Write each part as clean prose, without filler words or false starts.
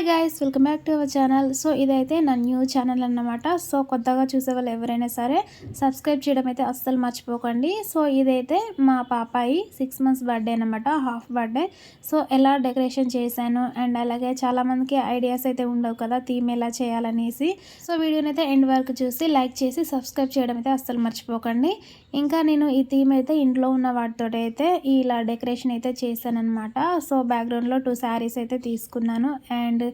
Hi guys, welcome back to our channel. So ఇదైతే నా new channel అన్నమాట. So కొత్తగా చూసే వాళ్ళు ఎవరైనా సరే సబ్స్క్రైబ్ చేయడం అయితే అస్సలు మర్చిపోకండి. సో ఇదైతే మా పాపాయి 6 months బర్త్డే అనమాట, హాఫ్ బర్త్డే. సో ఎలా డెకరేషన్ చేశాను అండ్ అలాగే చాలామందికి ఐడియాస్ అయితే ఉండవు కదా థీమ్ ఎలా చేయాలనేసి. సో వీడియోని అయితే ఎండ్ వరకు చూసి లైక్ చేసి సబ్స్క్రైబ్ చేయడం అయితే అస్సలు మర్చిపోకండి. ఇంకా నేను ఈ థీమ్ అయితే ఇంట్లో ఉన్న వాటితో అయితే ఇలా డెకరేషన్ అయితే చేశాను అనమాట. సో బ్యాక్గ్రౌండ్లో 2 శారీస్ అయితే తీసుకున్నాను అండ్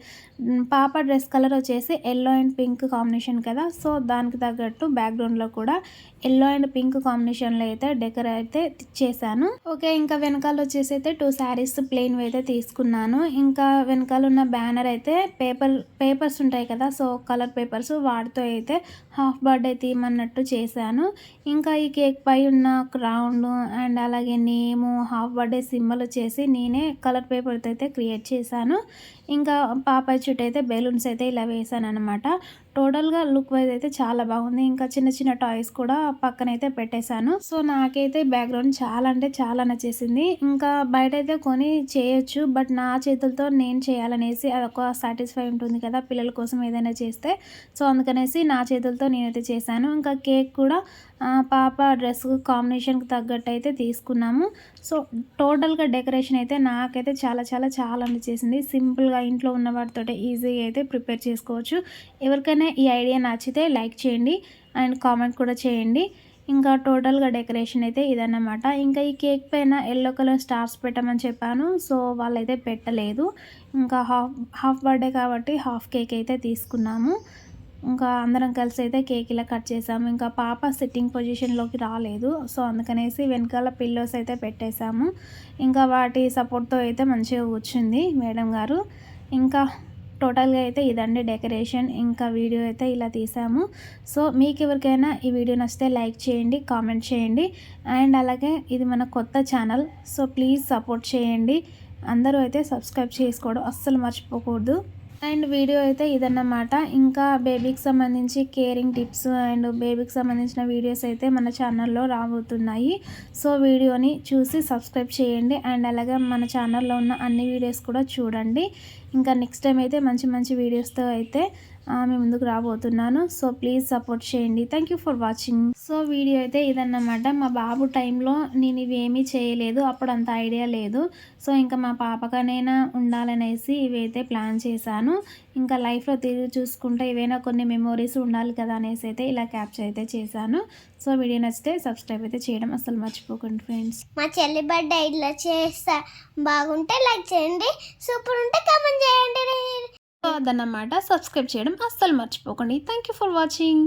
పాప డ్రెస్ కలర్ వచ్చేసి ఎల్లో అండ్ పింక్ కాంబినేషన్ కదా. సో దానికి తగ్గట్టు బ్యాక్గ్రౌండ్లో కూడా ఎల్లో అండ్ పింక్ కాంబినేషన్లో అయితే డెకరేట్ అయితే చేశాను. ఓకే, ఇంకా వెనకాల వచ్చేసి అయితే 2 శారీస్ ప్లెయిన్ అయితే తీసుకున్నాను. ఇంకా వెనకాల ఉన్న బ్యానర్ అయితే పేపర్స్ ఉంటాయి కదా, సో కలర్ పేపర్స్ వాటితో అయితే హాఫ్ బర్త్డే థీమ్ అన్నట్టు చేశాను. ఇంకా ఈ కేక్ పై ఉన్న క్రౌన్ అండ్ అలాగే నేము హాఫ్ బర్త్డే సింబల్ వచ్చేసి నేనే కలర్ పేపర్తో అయితే క్రియేట్ చేశాను. ఇంకా పాపాయి చుట్టూ అయితే బెలూన్స్ అయితే ఇలా వేసాను అనమాట. టోటల్గా లుక్ వైజ్ అయితే చాలా బాగుంది. ఇంకా చిన్న చిన్న టాయ్స్ కూడా పక్కన అయితే పెట్టేశాను. సో నాకైతే బ్యాక్గ్రౌండ్ చాలా అంటే చాలా నచ్చేసింది. ఇంకా బయట అయితే కొని చేయొచ్చు, బట్ నా చేతులతో నేను చేయాలనేసి అదొక సాటిస్ఫై ఉంటుంది కదా పిల్లల కోసం ఏదైనా చేస్తే. సో అందుకనేసి నా చేతులతో నేనైతే చేశాను. ఇంకా కేక్ కూడా పాప డ్రెస్ కాంబినేషన్కి తగ్గట్టు అయితే తీసుకున్నాము. సో టోటల్గా డెకరేషన్ అయితే నాకైతే చాలా చాలా చాలా నచ్చేసింది. సింపుల్గా ఇంట్లో ఉన్న వాటితో ఈజీగా అయితే ప్రిపేర్ చేసుకోవచ్చు. ఎవరికైనా ఈ ఐడియా నచ్చితే లైక్ చేయండి అండ్ కామెంట్ కూడా చేయండి. ఇంకా టోటల్గా డెకరేషన్ అయితే ఇదన్నమాట. ఇంకా ఈ కేక్ పైన ఎల్లో కలర్ స్టార్స్ పెట్టమని చెప్పాను, సో వాళ్ళైతే పెట్టలేదు. ఇంకా హాఫ్ బర్త్డే కాబట్టి హాఫ్ కేక్ అయితే తీసుకున్నాము. ఇంకా అందరం కలిసి అయితే కేక్ ఇలా కట్ చేసాము. ఇంకా పాప సిట్టింగ్ పొజిషన్లోకి రాలేదు, సో అందుకనేసి వెనకాల పిల్లోస్ అయితే పెట్టేశాము. ఇంకా వాటి సపోర్ట్తో అయితే మంచిగా కూర్చుంది మేడం గారు. ఇంకా టోటల్గా అయితే ఇదండి డెకరేషన్. ఇంకా వీడియో అయితే ఇలా తీసాము. సో మీకు ఎవరికైనా ఈ వీడియో నచ్చితే లైక్ చేయండి, కామెంట్ చేయండి అండ్ అలాగే ఇది మన కొత్త ఛానల్, సో ప్లీజ్ సపోర్ట్ చేయండి. అందరూ అయితే సబ్స్క్రైబ్ చేసుకోవడం అస్సలు మర్చిపోకూడదు. అండ్ వీడియో అయితే ఇదన్నమాట. ఇంకా బేబీకి సంబంధించి కేరింగ్ టిప్స్ అండ్ బేబీకి సంబంధించిన వీడియోస్ అయితే మన ఛానల్లో రాబోతున్నాయి. సో వీడియోని చూసి సబ్స్క్రైబ్ చేయండి అండ్ అలాగే మన ఛానల్లో ఉన్న అన్ని వీడియోస్ కూడా చూడండి. ఇంకా నెక్స్ట్ టైం అయితే మంచి మంచి వీడియోస్తో అయితే మీ ముందుకు రాబోతున్నాను. సో ప్లీజ్ సపోర్ట్ చేయండి. Thank you for watching. So video అయితే ఇదన్నమాట. మా బాబు టైంలో నేను ఇవి ఏమీ చేయలేదు, అప్పుడు అంత ఐడియా లేదు. సో ఇంకా మా పాపకనైనా ఉండాలనేసి ఇవైతే ప్లాన్ చేశాను. ఇంకా లైఫ్లో తిరిగి చూసుకుంటే ఏవైనా కొన్ని మెమోరీస్ ఉండాలి కదా అనేసి అయితే ఇలా క్యాప్చర్ అయితే చేశాను. సో వీడియో నచ్చితే సబ్స్క్రైబ్ అయితే చేయడం అసలు మర్చిపోకండి ఫ్రెండ్స్. మా చెల్లి బర్త్డే ఇట్లా చేస్తా, బాగుంటే లైక్ చేయండి, సూపర్ ఉంటే కామెంట్ చేయండి. అదన్నమాట. సబ్స్క్రైబ్ చేయడం అస్సలు మర్చిపోకండి. Thank you for watching.